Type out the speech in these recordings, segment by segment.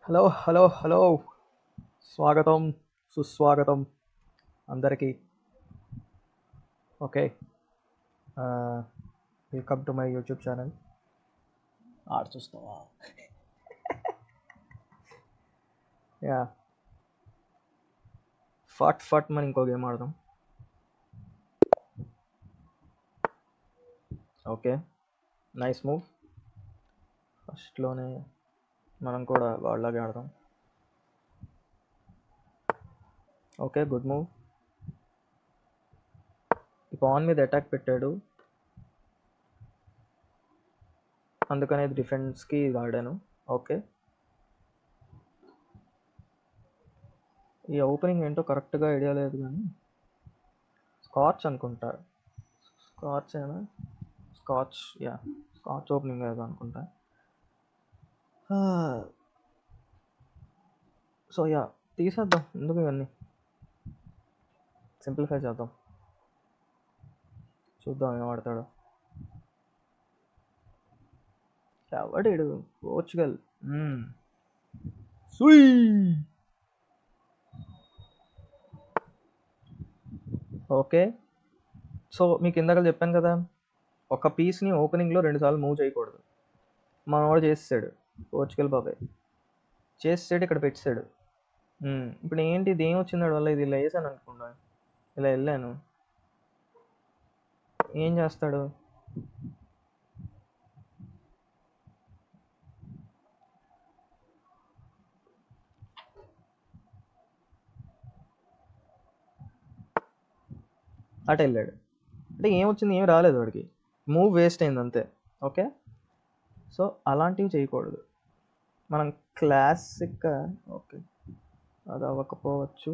Hello hello hello స్వాగతం సుస్వాగతం అందరికీ. Okay, welcome to my YouTube channel. ఆడ చూస్తావా? యా, ఫట్ ఫట్ మనం ఇంకో గేమ్ ఆడదాం. Okay, nice move. ఫస్ట్లోనే మనం కూడా వాళ్ళలాగే ఆడదాం. Okay, good move. ఈ పాన్ మీద అటాక్ పెట్టాడు, అందుకనే డిఫెన్స్కి ఇది ఆడాను. ఓకే, ఈ ఓపెనింగ్ ఏంటో కరెక్ట్గా ఐడియా లేదు కానీ స్కాచ్ అనుకుంటా. స్కాచ్ అయినా స్కాచ్, యా స్కాచ్ ఓపెనింగ్ ఏదో అనుకుంటా. సో యా, తీసేద్దాం ఎందుకు ఇవన్నీ, సింప్లిఫై చేద్దాం. చూద్దాం ఏం ఆడతాడో. ఎవడాడు? పోర్చుగల్. సుయ్. ఓకే, సో మీకు ఇందాక చెప్పాను కదా, ఒక పీస్ని ఓపెనింగ్లో 2 సార్లు మూవ్ చేయకూడదు. మనవాడు చేసేసాడు, పోర్చుగల్ బాబాయ్ చేసేసాడు, ఇక్కడ పెట్టాడు. ఇప్పుడు ఏంటి, ఇది ఏం వచ్చిందాడు వల్ల? ఇది ఇలా వేసాను అనుకుంటా, ఇలా వెళ్ళాను, ఏం చేస్తాడు? అటు వెళ్ళాడు అంటే ఏమొచ్చింది? ఏమి రాలేదు వాడికి, మూవ్ వేస్ట్ అయింది అంతే. ఓకే, సో అలాంటివి చేయకూడదు మనం. క్లాసిక్గా ఓకే, అది అవ్వకపోవచ్చు.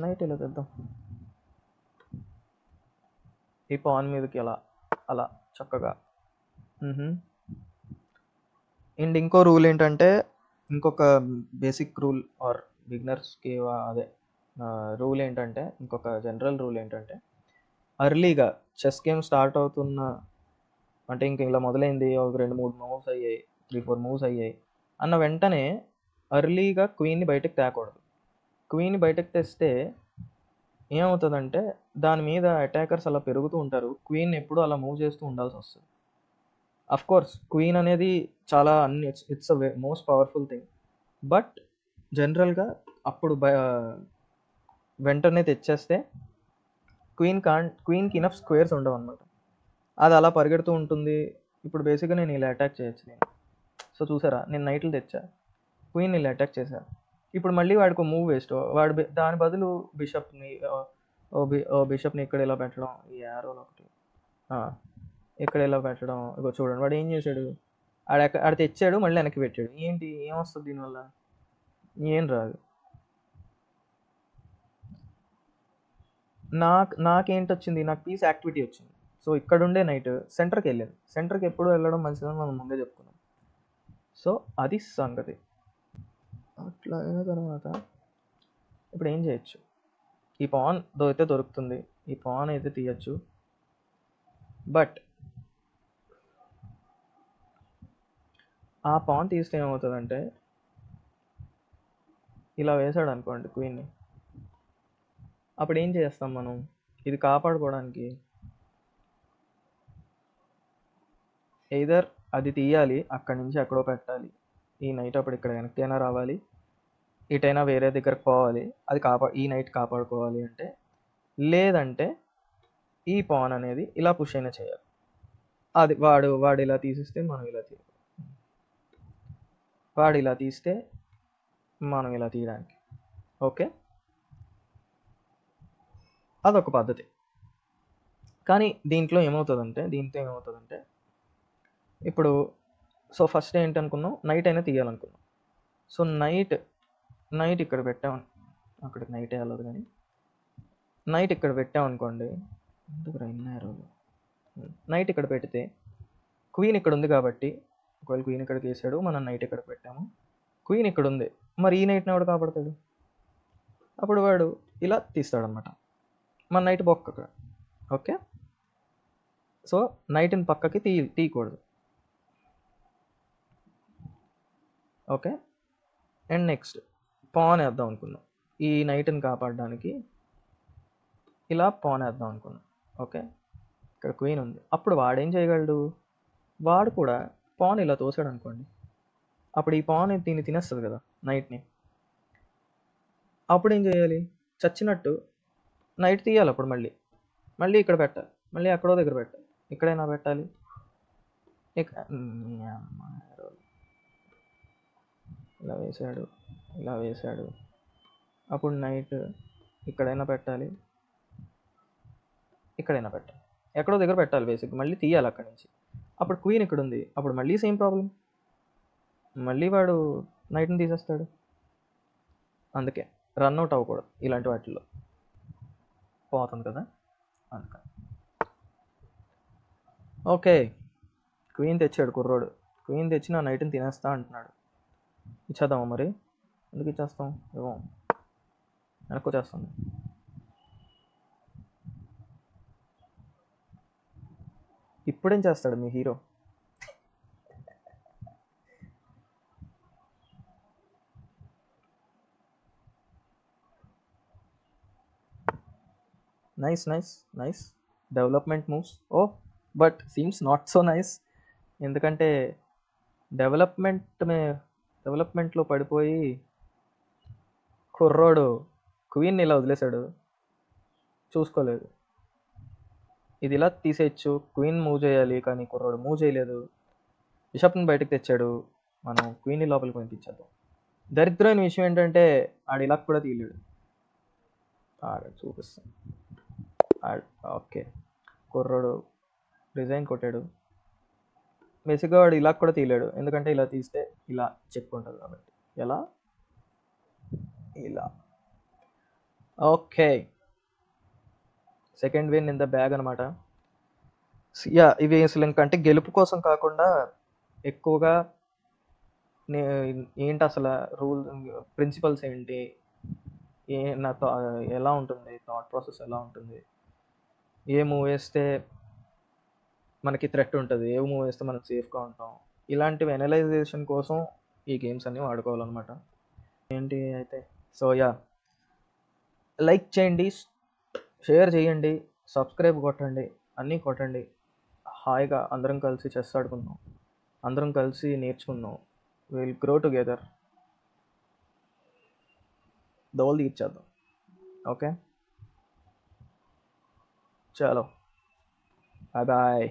నైట్ ఇలా తెద్దాం, ఈ పాన్ మీదకి అలా అలా చక్కగా. అండ్ ఇంకో రూల్ ఏంటంటే, ఇంకొక బేసిక్ రూల్ ఆర్ బిగినర్స్కి అదే రూల్ ఏంటంటే, ఇంకొక జనరల్ రూల్ ఏంటంటే, అర్లీగా చెస్ గేమ్ స్టార్ట్ అవుతున్న అంటే ఇంక ఇలా మొదలైంది, ఒక 2-3 మూవ్స్ అయ్యాయి, 3-4 మూవ్స్ అయ్యాయి అన్న వెంటనే అర్లీగా క్వీన్ని బయటకు తేకూడదు. క్వీన్ని బయటకు తెస్తే ఏమవుతుందంటే, దాని మీద అటాకర్స్ అలా పెరుగుతూ ఉంటారు, క్వీన్ ఎప్పుడూ అలా మూవ్ చేస్తూ ఉండాల్సి వస్తుంది. అఫ్ కోర్స్ క్వీన్ అనేది చాలా it's a most powerful thing, but జనరల్గా అప్పుడు వెంటనే తెచ్చేస్తే క్వీన్కి ఇనఫ్ స్క్వేర్స్ ఉండవు అనమాట. అది అలా పరిగెడుతూ ఉంటుంది. ఇప్పుడు బేసిక్గా నేను ఇలా అటాక్ చేయొచ్చు నేను. సో చూసారా, నేను నైట్లు తెచ్చా, క్వీన్ ఇలా అటాక్ చేశాను. ఇప్పుడు మళ్ళీ వాడికి మూవ్ వేస్ట్, వాడు దాని బదులు బిషప్ని బిషప్ని ఇక్కడ ఇలా పెట్టడం, ఈ యారోలో ఒకటి ఇక్కడ ఇలా పెట్టడం. ఇగో చూడండి వాడు ఏం చేశాడు, ఆడ తెచ్చాడు, మళ్ళీ వెనక్కి పెట్టాడు. ఏంటి, ఏమొస్తుంది దీనివల్ల? ఏం రాదు. నాకేంటి వచ్చింది, నాకు పీస్ యాక్టివిటీ వచ్చింది. సో ఇక్కడ ఉండే నైట్ సెంటర్కి వెళ్ళింది. సెంటర్కి ఎప్పుడు వెళ్ళడం మంచిదని మనం ముందే చెప్పుకున్నాం. సో అది సంగతి. అట్లా అయిన తర్వాత ఇప్పుడు ఏం చేయొచ్చు, ఈ పాన్ అయితే దొరుకుతుంది, ఈ పాన్ అయితే తీయచ్చు. బట్ ఆ పాన్ తీస్తే ఏమవుతుందంటే, ఇలా వేసాడు అనుకోండి క్వీన్ని, అప్పుడు ఏం చేస్తాం మనం? ఇది కాపాడుకోవడానికి ఎయిదర్ అది తీయాలి, అక్కడి నుంచి ఎక్కడో పెట్టాలి, ఈ నైట్ అప్పుడు ఇక్కడ వెనక్కి అయినా రావాలి, ఇటైనా వేరే దగ్గరకు పోవాలి, అది ఈ నైట్ కాపాడుకోవాలి అంటే. లేదంటే ఈ పాన్ అనేది ఇలా పుష్ అయినా చేయాలి. అది వాడు ఇలా తీసిస్తే మనం ఇలా తీయాలి, వాడు ఇలా తీస్తే మనం ఇలా తీయడానికి. ఓకే, అదొక పద్ధతి. కానీ దీంట్లో ఏమవుతుందంటే ఇప్పుడు సో ఫస్ట్ ఏంటి అనుకున్నాం, నైట్ అయినా తీయాలనుకున్నాం. సో నైట్ ఇక్కడ పెట్టామని, అక్కడికి నైట్ వేయాలి కానీ నైట్ ఇక్కడ పెట్టామనుకోండి, ఎందుకు రైన్నారు, నైట్ ఇక్కడ పెడితే క్వీన్ ఇక్కడ ఉంది కాబట్టి, ఒకవేళ క్వీన్ ఇక్కడికి వేసాడు, మనం నైట్ ఇక్కడ పెట్టాము, క్వీన్ ఇక్కడ ఉంది, మరి ఈ నైట్ని ఎవడు కాపాడతాడు? అప్పుడు వాడు ఇలా తీస్తాడనమాట, మన నైట్ బొక్క. ఓకే. సో నైట్ని పక్కకి తీయకూడదు. ఓకే. అండ్ నెక్స్ట్ పాన్ వేద్దాం అనుకున్నాం. ఈ నైట్ని కాపాడడానికి ఇలా పాన్ వేద్దాం అనుకున్నాం. ఓకే. ఇక్కడ క్వీన్ ఉంది. అప్పుడు వాడేం చేయగలడు? వాడు కూడా పాన్ ఇలా తోసాడు అనుకోండి, అప్పుడు ఈ పాన్ దీన్ని తినేస్తుంది కదా నైట్ని. అప్పుడు ఏం చేయాలి? చచ్చినట్టు నైట్ తీయాలి. అప్పుడు మళ్ళీ మళ్ళీ ఇక్కడ పెట్టాలి, మళ్ళీ ఎక్కడో దగ్గర పెట్టాలి, ఇక్కడైనా పెట్టాలి. ఇలా వేసాడు, ఇలా వేసాడు. అప్పుడు నైట్ ఇక్కడైనా పెట్టాలి, ఇక్కడైనా పెట్టాలి, ఎక్కడో దగ్గర పెట్టాలి. బేసిక్ మళ్ళీ తీయాలి అక్కడి నుంచి. అప్పుడు క్వీన్ ఇక్కడ ఉంది, అప్పుడు మళ్ళీ సేమ్ ప్రాబ్లం, మళ్ళీ వాడు నైట్ని తీసేస్తాడు. అందుకే రన్అట్ అవ్వకూడదు ఇలాంటి వాటిల్లో. పోతుంది కదా అందుకని. ఓకే, క్వీన్ తెచ్చాడు కుర్రోడు. క్వీన్ తెచ్చి నా నైట్ని తినేస్తా అంటున్నాడు. ఇచ్చేద్దామా మరి? ఎందుకు ఇచ్చేస్తాం? ఏమో వెనక్కి వచ్చేస్తుంది. ఇప్పుడేం చేస్తాడు మీ hero? Nice nice nice development moves. Oh but seems not so nice. ఎందుకంటే డెవలప్మెంట్లో పడిపోయి కుర్రోడు క్వీన్ని ఇలా వదిలేశాడు, చూసుకోలేదు. ఇది ఇలా తీసేయచ్చు, క్వీన్ మూవ్ చేయాలి, కానీ కుర్రోడు మూవ్ చేయలేదు. బిషప్ని బయటకు తెచ్చాడు, మనం క్వీన్ని లోపలికి పంపించేద్దాం. దరిద్రమైన విషయం ఏంటంటే ఆడు ఇలా కూడా తీయలేడు. ఆడ చూపిస్తాను. ఓకే, కుర్రోడు డిజైన్ కొట్టాడు. బేసిక్గా వాడు ఇలా కూడా తీయలేడు, ఎందుకంటే ఇలా తీస్తే ఇలా చెక్ ఉంటుంది కాబట్టి. ఎలా? ఇలా. Okay, second win in the bag అనమాట. యా, ఇవి అసలు ఇంకంటే గెలుపు కోసం కాకుండా ఎక్కువగా ఏంటి అసలు రూల్, ప్రిన్సిపల్స్ ఏంటి, నా ఎలా ఉంటుంది, థాట్ ప్రాసెస్ ఎలా ఉంటుంది, ఏ మూవ్ వేస్తే మనకి థ్రెట్ ఉంటుంది, ఏ మూవ్ వేస్తే మనం సేఫ్గా ఉంటాం, ఇలాంటివి అనలైజేషన్ కోసం ఈ గేమ్స్ అన్నీ వాడుకోవాలన్నమాట. ఏంటి అయితే, సో యా, లైక్ చేయండి, షేర్ చేయండి, సబ్స్క్రైబ్ కొట్టండి, అన్నీ కొట్టండి. హాయిగా అందరం కలిసి చెస్ ఆడుకుందాం, అందరం కలిసి నేర్చుకుందాం. విల్ గ్రో టుగెదర్, దోల్ తీర్చేద్దాం. ఓకే, చలో, బాయ్ బాయ్.